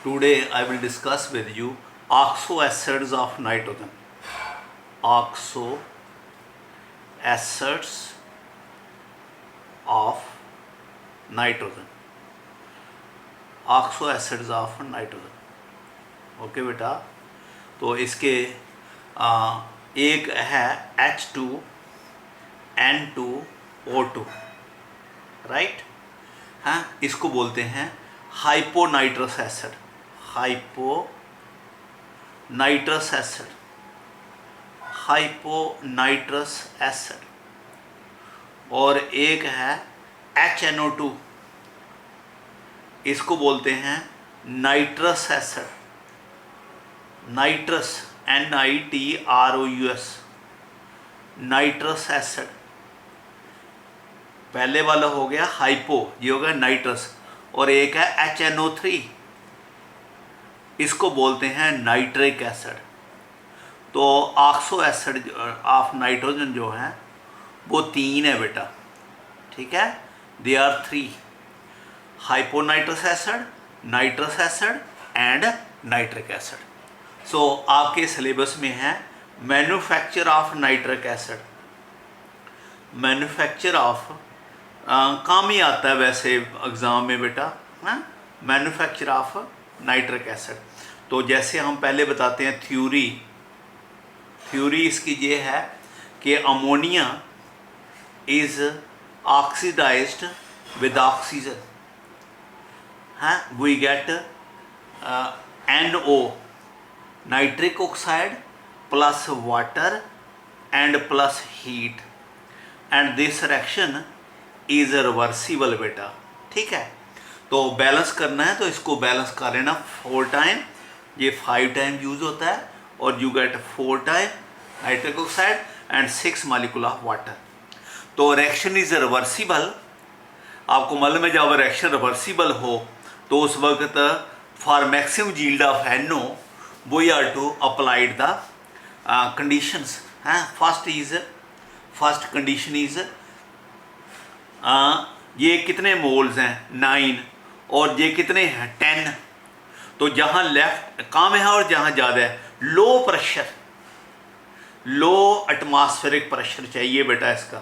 Today I will discuss with you oxo acids of nitrogen. Oxo acids of nitrogen. Oxo acids of nitrogen. Okay बेटा, तो इसके एक है H2N2O2, right. हाँ, इसको बोलते हैं hyponitrous acid. Hyponitrous acid, hyponitrous acid. और एक है HNO2, इसको बोलते हैं nitrous acid. Nitrous, NITROUS, nitrous acid. पहले वाला हो गया हाइपो, ये हो गया नाइट्रस। और एक है HNO3, इसको बोलते हैं नाइट्रिक एसिड। तो ऑक्सो एसिड ऑफ नाइट्रोजन जो है वो तीन है बेटा, ठीक है। They are 3: hyponitrous acid, nitrous acid and nitric acid. So आपके सिलेबस में है manufacture of nitric acid. Manufacture of काम ही आता है वैसे एग्ज़ाम में बेटा, हाँ, मैन्युफैक्चर ऑफ नाइट्रिक एसिड। तो जैसे हम पहले बताते हैं थ्योरी इसकी ये है कि ammonia is oxidised with oxygen, हाँ, we get NO, nitric oxide plus water and plus heat, and this reaction is reversible बेटा, ठीक है। तो बैलेंस करना है तो इसको बैलेंस कर लेना 4 टाइम, ये 5 टाइम यूज होता है, और you get 4 time nitric oxide and 6 molecule of water. तो रिएक्शन इज रिवर्सिबल। आपको मालूम है जब रिएक्शन रिवर्सिबल हो तो उस वक्त for maximum yield of NO we are to applied the conditions. First condition is ये कितने मोल्स हैं 9, और ये कितने हैं 10। तो जहाँ लेफ्ट कम है और जहाँ ज़्यादा है लो प्रेशर, लो एटमॉस्फेरिक प्रेशर चाहिए बेटा इसका,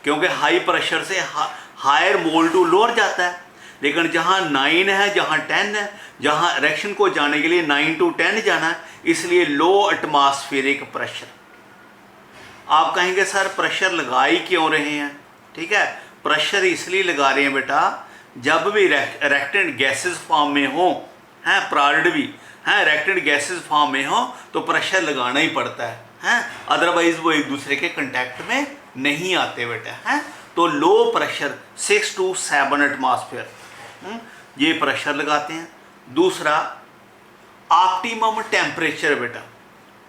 क्योंकि हाई प्रेशर से हायर मोल टू लोअर जाता है। लेकिन जहाँ 9 है, जहाँ 10 है, जहाँ रिएक्शन को जाने के लिए 9 to 10 जाना है, इसलिए लो एटमॉस्फेरिक प्रेशर। आप कहेंगे सर प्रेशर लगा ही क्यों रहे हैं, ठीक है। प्रेशर इसलिए लगा रहे हैं बेटा, जब भी रिएक्टेंट गैसेस फॉर्म में हो, हैं प्रोडक्ट भी हैं रिएक्टेंट गैसेस फॉर्म में हो, तो प्रेशर लगाना ही पड़ता है, हैं, अदरवाइज वो एक दूसरे के कांटेक्ट में नहीं आते बेटा, हैं। तो लो प्रेशर 6 to 7 एटमॉस्फेयर, ये प्रेशर लगाते हैं। दूसरा ऑप्टिमम टेम्परेचर बेटा,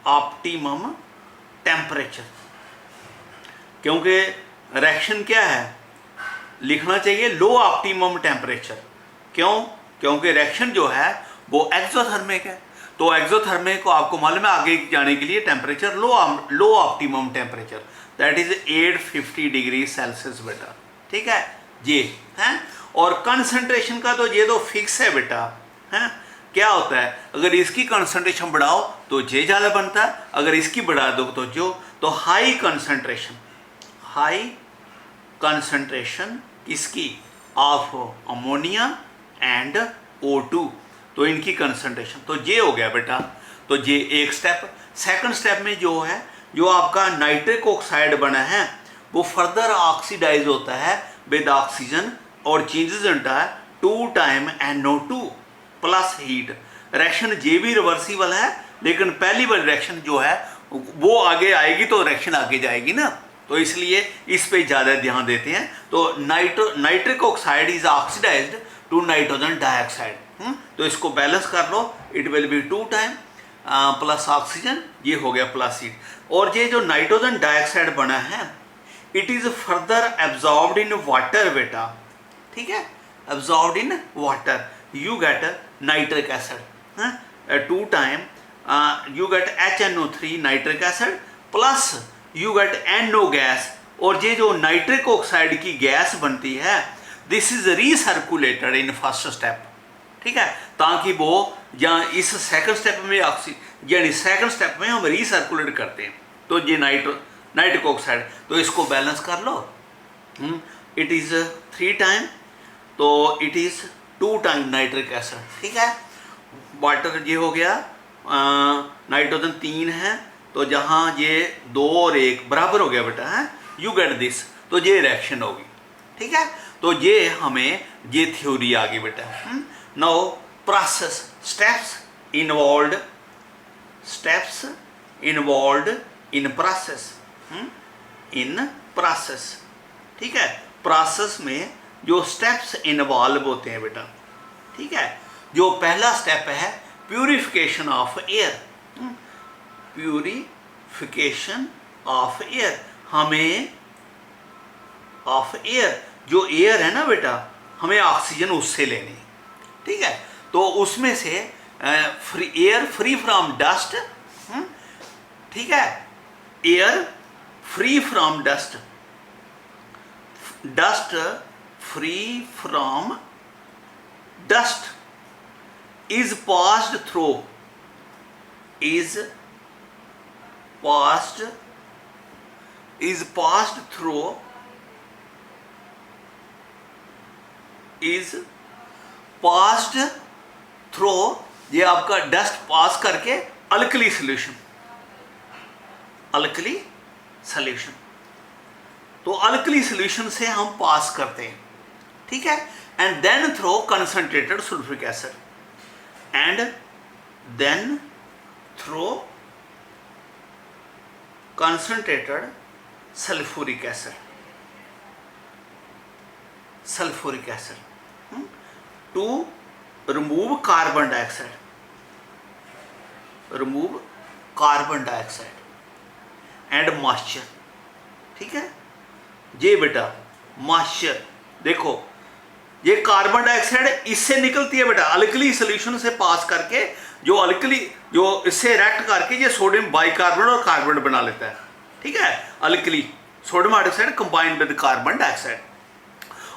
ऑप्टिमम टेम्परेचर, क्योंकि रिएक्शन क्या है लिखना चाहिए लो ऑप्टिमम टेम्परेचर। क्यों? क्योंकि रिएक्शन जो है वो एक्सोथर्मिक है। तो एक्सोथर्मिक को आपको मालूम है आगे जाने के लिए temperature low optimum temperature that is 850 degree Celsius बेटा, ठीक है ये हैं। और कंसंट्रेशन का तो ये तो फिक्स है बेटा, हैं। क्या होता है अगर इसकी कंसंट्रेशन बढ़ाओ तो ये ज़्यादा बनता है, अगर इसकी बढ़ा दो तो जो, तो हाई कंसंट्रेशन इसकी ऑफ अमोनिया एंड O2, तो इनकी कंसंट्रेशन, तो ये हो गया बेटा। तो ये एक स्टेप। सेकंड स्टेप में जो है, जो आपका नाइट्रिक ऑक्साइड बना है वो फर्दर ऑक्सीडाइज होता है विद ऑक्सीजन और changes into 2 time NO2 plus heat. Reaction ये भी रिवर्सिबल है, लेकिन पहली बार रिएक्शन जो है वो आगे आएगी तो रिएक्शन आगे जाएगी ना, तो इसलिए इस पे ज़्यादा ध्यान देते हैं। तो nitric oxide is oxidised to nitrogen dioxide, तो इसको बैलेंस कर लो, it will be 2 time plus oxygen, ये हो गया प्लस हीट। और ये जो नाइट्रोजन डाइऑक्साइड बना है it is further absorbed in water बेटा, ठीक है, absorbed in water, you get nitric acid 2 time, you get HNO3 nitric acid plus you get NO gas. और ये जो नाइट्रिक ऑक्साइड की गैस बनती है this is recirculated in first step, ठीक है, ताकि वो या इस सेकंड स्टेप में यानी सेकंड स्टेप में हम रीसर्कुलेट करते हैं। तो ये नाइट्रिक ऑक्साइड, तो इसको बैलेंस कर लो। इट इज़ 3 टाइम, तो it is 2 time nitric acid, ठीक है। वाटर ये हो गया, नाइट्रोजन 3 है, तो जहाँ ये 2 और 1 बराबर हो गया बेटा, है यू गेट दिस, तो ये रिएक्शन होगी, ठीक है। तो ये हमें ये थ्योरी आ गई बेटा। Now process, steps involve in process, ठीक है। प्रोसेस में जो स्टेप्स इन्वॉल्व होते हैं बेटा, ठीक है। जो पहला स्टेप है purification of air, purification of air, हमें ऑफ एयर, जो एयर है ना बेटा, हमें ऑक्सीजन उससे लेनी, ठीक है। तो उसमें से एयर फ्री फ्रॉम डस्ट, ठीक है, air free from dust, dust free from dust is passed through, is passed through, is passed through, ये आपका डस्ट पास करके अल्कली सोल्यूशन, अल्कली सोल्यूशन, तो अल्कली सोल्यूशन से हम पास करते हैं, ठीक है। And then through concentrated sulphuric acid, and then through concentrated sulfuric acid, to remove carbon dioxide, and moisture, ठीक है। ये बेटा मॉइस्चर देखो, ये कार्बन डाइऑक्साइड इससे निकलती है बेटा, अल्कली सोल्यूशन से पास करके, जो अल्कली जो इससे रिएक्ट करके ये सोडियम बाइकार्बोनेट और कार्बन बना लेता है, ठीक है। Alkali sodium hydroxide combined with carbon dioxide,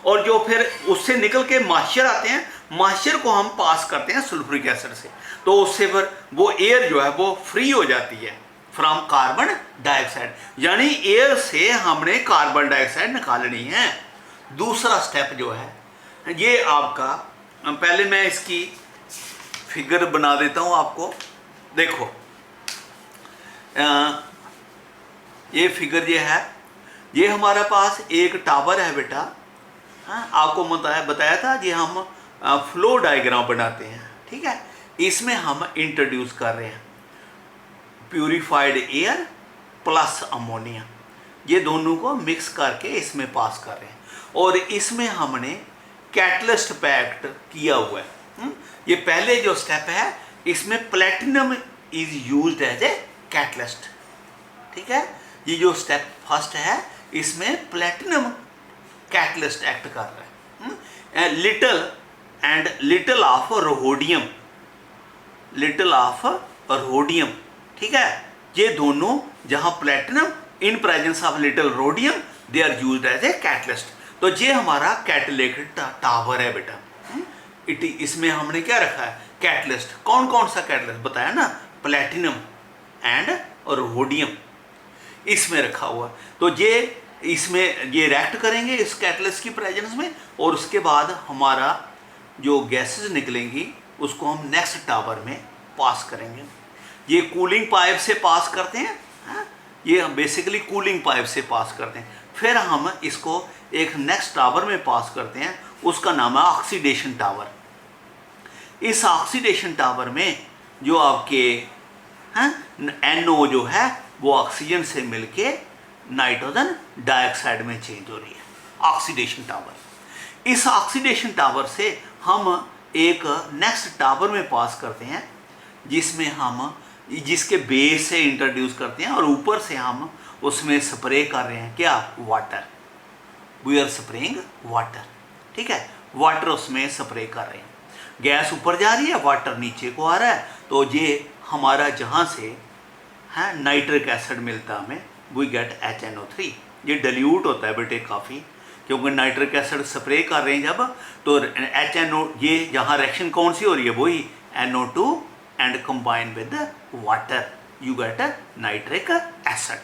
और जो फिर उससे निकल के मॉइस्चर आते हैं, मॉइस्चर को हम पास करते हैं सल्फ्यूरिक एसिड से, तो उससे फिर वो एयर जो है वो फ्री हो जाती है फ्रॉम कार्बन डाइऑक्साइड, यानी एयर से हमने कार्बन डाइऑक्साइड निकालनी है। दूसरा स्टेप जो है ये आपका, पहले मैं इसकी फिगर बना देता हूँ आपको, देखो ये फिगर ये है, ये हमारे पास एक टावर है बेटा, हाँ आपको बताया था कि हम फ्लो डायग्राम बनाते हैं, ठीक है। इसमें हम इंट्रोड्यूस कर रहे हैं प्यूरिफाइड एयर प्लस अमोनिया, ये दोनों को मिक्स करके इसमें पास कर रहे हैं, और इसमें हमने कैटलिस्ट पैक्ड किया हुआ है। ये पहले जो स्टेप है इसमें platinum is used as a catalyst, ठीक है। ये जो स्टेप फर्स्ट है इसमें प्लेटिनम कैटलिस्ट एक्ट कर रहा है। लिटिल ऑफ रोडियम, ठीक है। ये दोनों जहां platinum in presence of little rhodium they are used as a catalyst, तो ये हमारा कैटलिस्ट टावर है बेटा। इसमें हमने क्या रखा है कैटलिस्ट, कौन कौन सा कैटलिस्ट बताया ना, प्लेटिनम एंड रोडियम इसमें रखा हुआ, तो ये इसमें ये रिएक्ट करेंगे इस कैटलिस्ट की प्रेजेंस में, और उसके बाद हमारा जो गैसेस निकलेंगी उसको हम नेक्स्ट टावर में पास करेंगे। ये कूलिंग पाइप से पास करते हैं, ये बेसिकली कूलिंग पाइप से पास करते हैं, फिर हम इसको एक नेक्स्ट टावर में पास करते हैं, उसका नाम है ऑक्सीडेशन टावर। इस ऑक्सीडेशन टावर में जो आपके NO जो है वो ऑक्सीजन से मिलके नाइट्रोजन डाइऑक्साइड में चेंज हो रही है, ऑक्सीडेशन टावर। इस ऑक्सीडेशन टावर से हम एक नेक्स्ट टावर में पास करते हैं, जिसमें हम जिसके बेस से इंट्रोड्यूस करते हैं, और ऊपर से हम उसमें स्प्रे कर रहे हैं क्या, water, we are spraying water, ठीक है। वाटर उसमें स्प्रे कर रहे हैं, गैस ऊपर जा रही है, वाटर नीचे को आ रहा है, तो ये हमारा जहाँ से है नाइट्रिक एसिड मिलता है हमें, वी गेट HNO3। ये डिल्यूट होता है बेटे काफ़ी, क्योंकि नाइट्रिक एसिड स्प्रे कर रहे हैं जब, तो HNO, ये यहाँ रिएक्शन कौन सी हो रही है, वही NO2 and combine with water, you get nitric acid.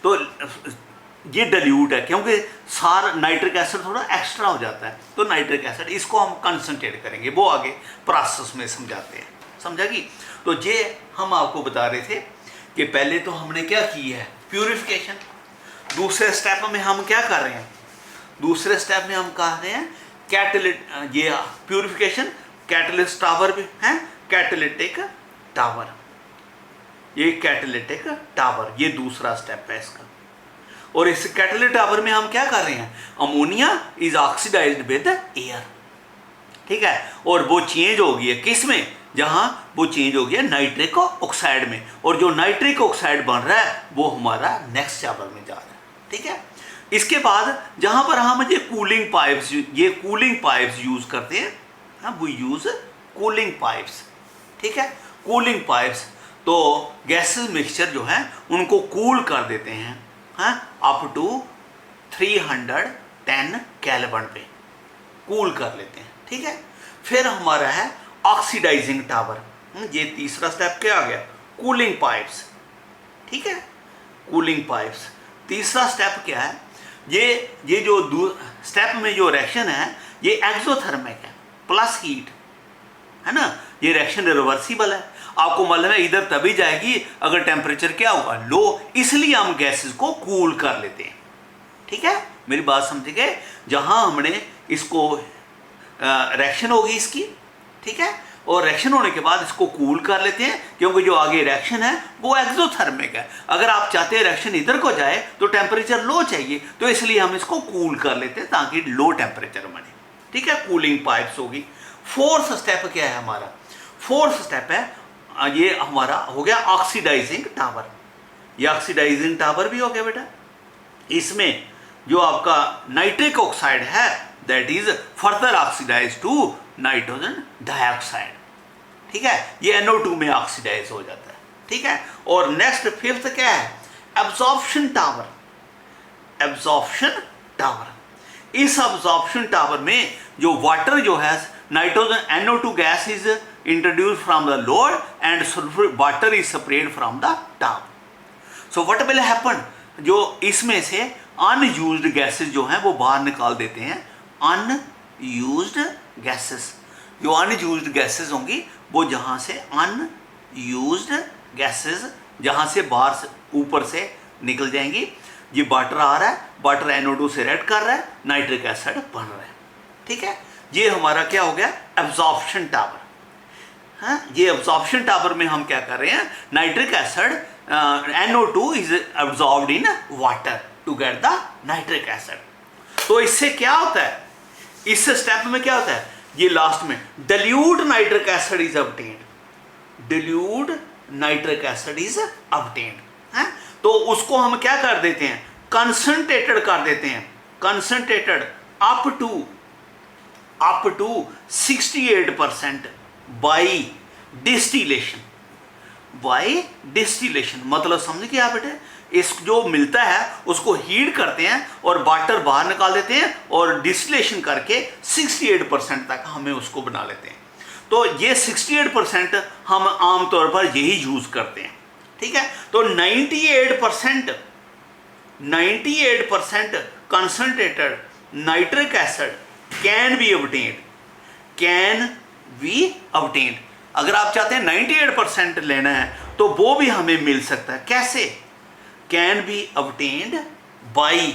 तो ये डाइल्यूट है, क्योंकि सार नाइट्रिक एसिड थोड़ा एक्स्ट्रा हो जाता है, तो नाइट्रिक एसिड इसको हम कंसंट्रेट करेंगे, वो आगे प्रोसेस में समझाते हैं, समझा कि। तो ये हम आपको बता रहे थे कि पहले तो हमने क्या की है, प्यूरिफिकेशन। दूसरे स्टेप में हम क्या कर रहे हैं, दूसरे स्टेप में हम कर रहे हैं कैटलिट, ये प्यूरिफिकेशन, कैटलिस्ट टावर भी है, कैटलिटिक टावर, ये कैटलिटिक टावर, ये दूसरा स्टेप है इसका। और इस कैटलिटिक टावर में हम क्या कर रहे हैं, ammonia is oxidised with air, ठीक है, और वो चेंज हो गई है किस में, जहां वो चेंज हो गया नाइट्रिक ऑक्साइड में, और जो नाइट्रिक ऑक्साइड बन रहा है वो हमारा नेक्स्ट चैप्टर में जा रहा है, ठीक है। इसके बाद जहां पर हम ये कूलिंग पाइप्स, ये कूलिंग पाइप्स यूज करते हैं, हाँ, वो यूज कूलिंग पाइप्स, ठीक है, कूलिंग पाइप्स। तो गैसेस मिक्सचर जो है उनको कूल कर देते हैं, हाँ, अप टू 310 केल्विन पे कूल कर लेते हैं, ठीक है। फिर हमारा है ऑक्सीडाइजिंग टावर, ये तीसरा स्टेप क्या आ गया, कूलिंग पाइप्स, ठीक है, कूलिंग पाइप्स। तीसरा स्टेप क्या है, ये जो स्टेप में जो रिएक्शन है ये एक्सोथर्मिक है, प्लस हीट है ना, ये रिएक्शन रिवर्सिबल है, आपको मालूम है इधर तभी जाएगी अगर टेम्परेचर क्या होगा, लो, इसलिए हम गैसेस को कूल कर लेते हैं, ठीक है, मेरी बात समझ गए। जहां हमने इसको रिएक्शन होगी इसकी, ठीक है, और रिएक्शन होने के बाद इसको कूल कर लेते हैं, क्योंकि जो आगे रिएक्शन है वो एक्सोथर्मिक है। अगर आप चाहते हैं रिएक्शन इधर को जाए तो टेम्परेचर लो चाहिए, तो इसलिए हम इसको कूल कर लेते हैं ताकि लो टेम्परेचर बने, ठीक है, कूलिंग पाइप्स होगी। फोर्थ स्टेप क्या है हमारा, फोर्थ स्टेप है, ये हमारा हो गया ऑक्सीडाइजिंग टावर, ये ऑक्सीडाइजिंग टावर भी हो गया बेटा। इसमें जो आपका नाइट्रिक ऑक्साइड है that is further oxidise to nitrogen dioxide, ठीक है, ये NO2 में ऑक्सीडाइज हो जाता है, ठीक है। और नेक्स्ट फिफ्थ क्या है, एब्जॉर्प्शन टावर, एब्जॉर्प्शन टावर। इस एब्जॉर्प्शन टावर में जो वाटर जो है nitrogen NO2 gas is introduce from the lower and sulphur water is separated from the top. So what will happen, जो इसमें से अनयूज्ड गैसेस जो हैं वो बाहर निकाल देते हैं, अनयूज्ड गैसेस, जो अनयूज्ड गैसेस होंगी वो जहां से अनयूज्ड गैसेस जहां से बाहर से ऊपर से निकल जाएंगी। ये वाटर आ रहा है, वाटर NO2 से रिएक्ट कर रहा है, नाइट्रिक एसिड बन रहा है, ठीक है। ये हमारा क्या हो गया, एब्जॉर्प्शन टावर, हाँ, ये एब्जॉर्प्शन टावर में हम क्या कर रहे हैं, nitric acid NO2 is absorbed in water to get the nitric acid. तो इससे क्या होता है, इस स्टेप में क्या होता है, ये लास्ट में dilute nitric acid is obtained, dilute nitric acid is obtained, है, तो उसको हम क्या कर देते हैं, कंसंट्रेटेड कर देते हैं, concentrated up to 68% by distillation, by distillation, मतलब समझ गए आप बेटे, इस जो मिलता है उसको हीट करते हैं और वाटर बाहर निकाल देते हैं और डिस्टिलेशन करके 68% तक हमें उसको बना लेते हैं। तो ये 68% हम आमतौर पर यही यूज करते हैं, ठीक है। तो 98% concentrated nitric acid can be obtained, अगर आप चाहते हैं 98% लेना है तो वो भी हमें मिल सकता है, कैसे, can be obtained by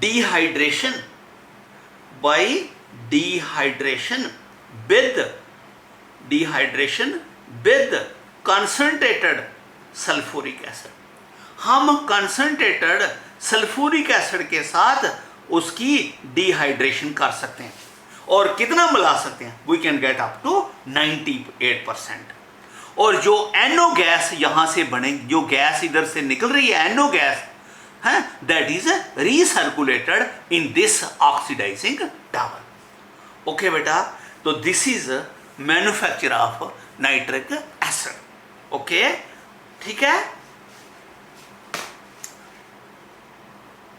dehydration with concentrated sulphuric acid. हम कंसंट्रेटेड सल्फ्यूरिक एसिड के साथ उसकी डिहाइड्रेशन कर सकते हैं, और कितना मिला सकते हैं, we can get up to 98%। और जो NO गैस यहां से बने, जो गैस इधर से निकल रही है NO गैस है, that is recirculated in this oxidising tower. Okay बेटा, तो this is manufacture of nitric acid, okay, ठीक है।